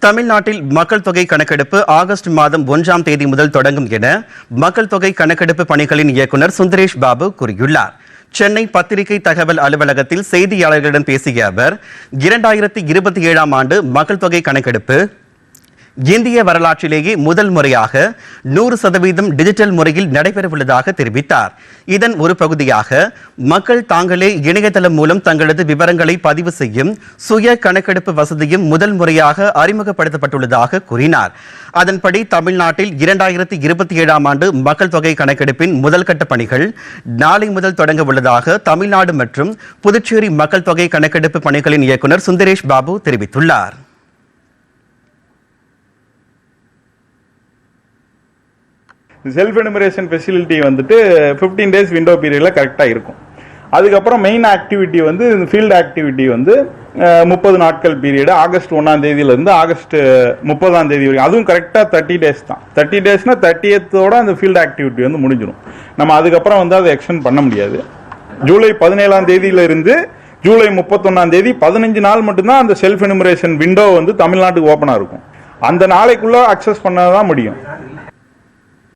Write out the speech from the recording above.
தமிழ்நாட்டில் மக்கள் தொகை கணக்கெடுப்பு ஆகஸ்ட் மாதம் 1ஆம் தேதி முதல் தொடங்கும் என மக்கள் தொகை கணக்கெடுப்பு பணிகளின் இயக்குநர் சுந்தரேஷ் பாபு கூறியுள்ளார். சென்னை பத்திரிகை தகவல் அலுவலகத்தில் செய்தியாளர்களிடம் பேசிய அவர் 2027ஆம் ஆண்டு மக்கள் தொகை கணக்கெடுப்பு இந்திய வரலாற்றிலேயே முதல் முறையாக 100% டிஜிட்டல் முறையில் நடைபெறவுள்ளதாக தெரிவித்தார். இதன் ஒரு பகுதியாக மக்கள் தாங்களே இணையதளம் மூலம் தங்களது விவரங்களை பதிவு செய்யும் சுய கணக்கெடுப்பு வசதியும் முதல் முறையாக அறிமுகப்படுத்தப்பட்டுள்ளதாக கூறினார். அதன்படி தமிழ்நாட்டில் 2027ஆம் ஆண்டு மக்கள் தொகை கணக்கெடுப்பின் முதல் கட்ட பணிகள் நாளை முதல் தொடங்க உள்ளதாக தமிழ்நாடு மற்றும் புதுச்சேரி மக்கள் தொகை கணக்கெடுப்பு பணிகளின் இயக்குநர் சுந்தரேஷ் பாபு தெரிவித்துள்ளார். செல்ஃப் எனுமரேஷன் ஃபெசிலிட்டி வந்துட்டு 15 days விண்டோ பீரியடில் கரெக்டாக இருக்கும். அதுக்கப்புறம் மெயின் ஆக்டிவிட்டி வந்து ஃபீல்டு ஆக்டிவிட்டி வந்து 30 நாட்கள் பீரியடு ஆகஸ்ட் 1ஆம் தேதியிலேருந்து ஆகஸ்ட் 30ஆம் தேதி வரைக்கும், அதுவும் கரெக்டாக 30 days தான். 30 daysனா 30th அந்த ஃபீல்டு ஆக்டிவிட்டி வந்து முடிஞ்சிடும். நம்ம அதுக்கப்புறம் வந்து அதை எக்ஸ்டெண்ட் பண்ண முடியாது. ஜூலை 17ஆம் தேதியிலிருந்து ஜூலை 31ஆம் தேதி 15 நாள் மட்டும்தான் அந்த செல்ஃப் எனுமரேஷன் விண்டோ வந்து தமிழ்நாட்டுக்கு ஓப்பனாக இருக்கும். அந்த நாளைக்குள்ளே அக்சஸ் பண்ண தான் முடியும்.